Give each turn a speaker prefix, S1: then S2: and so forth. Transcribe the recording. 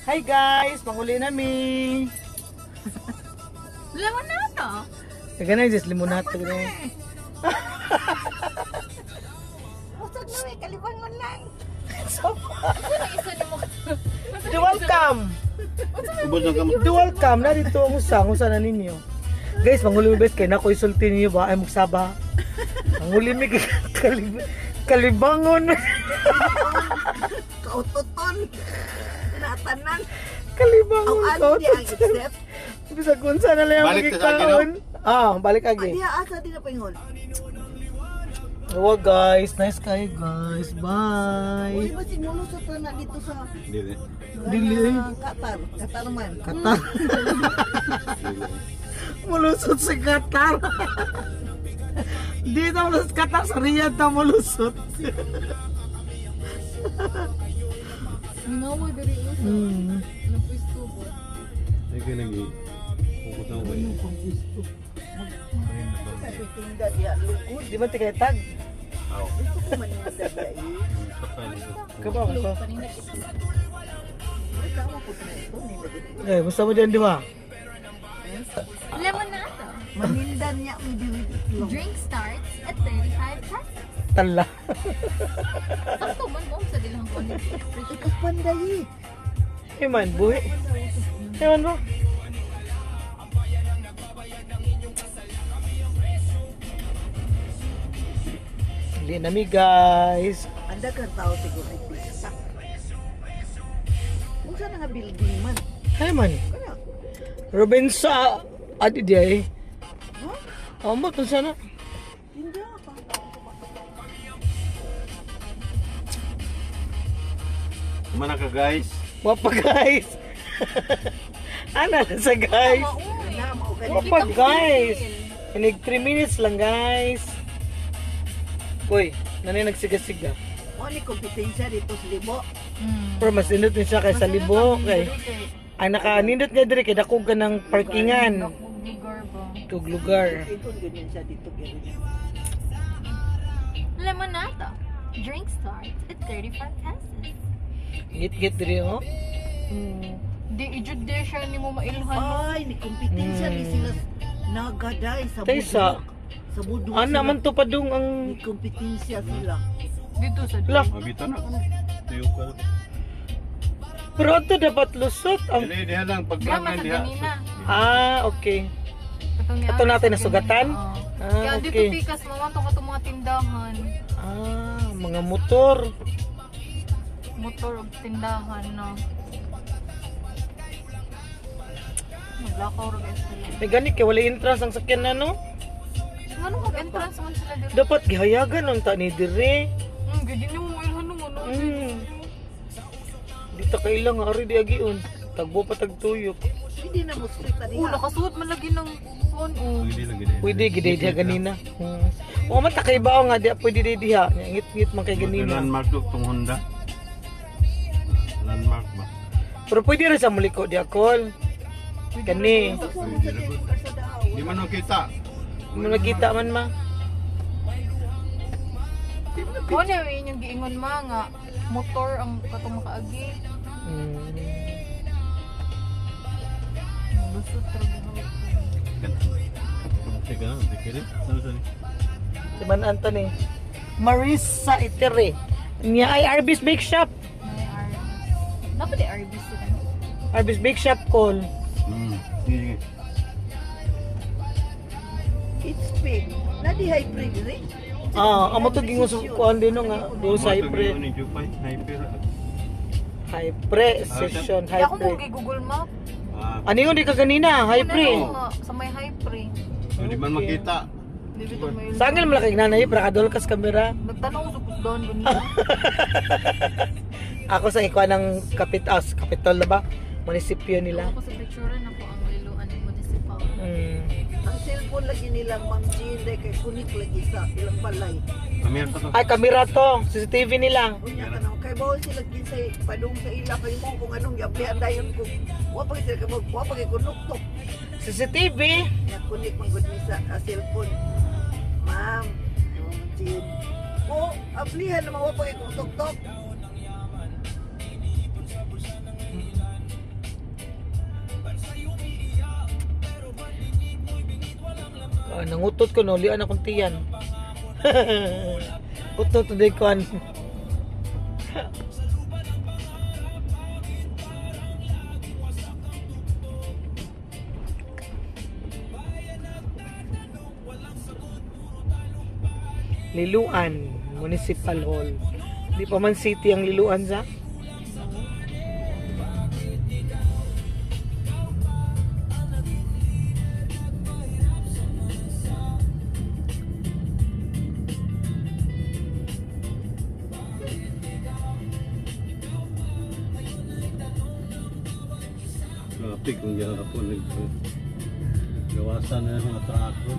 S1: Hi guys, manguli nami.
S2: Limonata.
S1: Kaya na just limonata ko na.
S2: Usag na may kalibangon lang.
S1: So,
S2: Isa na mo.
S1: dual cam. Dual cam na dito ang usa na ninyo. Guys, manguli mi best kay na ko isulti niyo ba ay mugsaba. Manguli mi kalibangon.
S2: Kautoton. Tinatanan.
S1: Kalibangon.
S2: Ang ano di ang accept.
S1: Bisa kunsa na lang
S3: Balik ta sa akin,
S1: magkikaon. Balik agi.
S2: Diya asa din na pingon.
S1: Oh guys, nice kayo guys. Bye.
S2: Uy, ba sinulusot na dito sa
S3: Dili.
S1: Dili eh.
S2: Qatar man.
S1: Qatar. Mulusot si Qatar. Di na mulusot Qatar, sa Riyadh na mulusot.
S2: Minawa diri usa. Napisto ko.
S3: Ay ka nagi. Pupunta ko kayo.
S2: Kasi tingda diya lukod.
S1: Di ba tigay tag?
S2: Gusto ko man yung dada eh.
S1: Kabaw ko.
S2: Ay, tama ko na ito. Nilagay.
S1: Eh, gusto mo dyan di ba?
S4: Lemonada.
S2: Manindan niya ang diwit.
S4: Drink starts at 35 pesos.
S1: Tala.
S4: Sakto man mo sa dilang quality.
S2: Ikas panday.
S1: Iman, buhi. Iman mo. Hindi nami guys.
S2: Anda ka tao siguro nagpisa. Kung saan nga building man.
S1: Ay man.
S2: Kaya,
S1: Robinsa. Adi di ay.
S2: ha?
S1: Amo to sana.
S2: Hindi ako.
S3: Kumana ka guys.
S1: Wapa guys. Ana na sa guys.
S2: Na, maugali.
S1: Wapa guys. Inig 3 minutes lang guys. Uy, nanay nagsiga-siga.
S2: Mo ni kompetensya dito sa libo.
S1: Pero mas nindot din siya kaysa libo. Kay, ang naka-nindot niya diri kay dako ka ng parkingan.
S4: Lugar ba?
S1: Tug lugar.
S2: Ikon ganyan siya dito. Ganyan.
S4: Lemonada. Drink starts at 35 pesos.
S1: Git-git diri oh.
S4: Di ijud di siya ni mo mailhan.
S2: Ay, ni kompetensya ni sila nagaday sa
S1: Taysa.
S2: budok. Sa budok
S1: Ano naman to padung ang
S2: Ni kompetensya sila.
S4: Dito sa
S1: lah.
S3: Mabita na. Tuyo ka.
S1: Pero ato dapat lusot ang
S3: Dili diha lang
S4: Gama
S3: paglangan
S4: sa
S3: diha.
S4: ganina.
S1: okay.
S4: Katong ni
S1: Ato
S4: Alex
S1: natin
S4: sa
S1: nasugatan?
S4: ganina, oo.
S1: Ah,
S4: Kaya dito
S1: okay.
S4: pikas mamantong katong mga tindahan.
S1: Mga motor.
S4: Motor ug tindahan no. Maglakaw ro guys sila.
S1: May gani kay wala entrance ang sakyan na no.
S4: Ano mag-entrance man sila dito?
S1: Dapat gihayagan ang ta ni dire.
S4: Gadi ni mo mailhan no ano.
S1: Dito kailang ari di agiun. Tagbo pa tagtuyok.
S2: Hindi na mo street na diha.
S4: Nakasuot man lagi ng phone oh.
S3: Pwede lang gid.
S1: Pwede gid diha ganina. O man ta kay bao nga di pwede di diha. Ngit-ngit man kay ganina.
S3: Landmark to tong Honda. Landmark ba?
S1: Pero pwede rin sa muliko di akol. Kani.
S3: Pwede ra gud. Di man kita.
S1: Mo nakita man ma.
S4: Kung ano yung giingon mga motor ang katong makaagi. Lusot trabaho.
S3: Teka, tikiri. Ano sa ni?
S1: Si Man Anthony. Marisa Itere. Niya ay Arby's Bake Shop.
S4: May Arby's. Dapat di Arby's sila.
S1: Arby's Bake Shop call.
S3: Sige.
S2: It's big. Na di hybrid rin.
S1: Amo to gingon sa kuan din no nga. Do sa hybrid.
S3: Ni Jupay, hyper.
S1: High pre session
S4: Kaya
S1: high
S4: ako mo
S1: pre.
S4: Google Map.
S1: Ano yun di ka ganina? High pre.
S4: Ano nga, sa may high pre.
S3: Hindi man makita.
S4: Dili to may.
S1: Sa angel malaki nanay para kadol kas kamera.
S4: Nagtanong ko sa kusdahan ganito.
S1: Ako sa ikuan ng kapitol na ba? Munisipyo nila.
S4: Ako sa picture ako ang liluan ng municipal.
S2: Ang cellphone lagi nilang Ma'am Jean dahil kay kunik lagi sa ilang balay.
S3: Amir pa to.
S1: Ay, kamera to. CCTV nila.
S2: Unya ka na, kay bawal sila ginsay padung sa ila kay mo kung anong yablihan dayon ko. Wa pa sila kay wa pa kay kunuktok.
S1: CCTV.
S2: Ya kunik man gud ni sa cellphone. Ma'am, Jean. O, ablihan naman wa pa kay kunuktok.
S1: Nangutot ko no, lian akong tiyan. Utot to day ko. Liluan Municipal Hall. Di pa man city ang Liluan sa.
S3: Traffic kung gano'n ako gawasan na yung mga trako.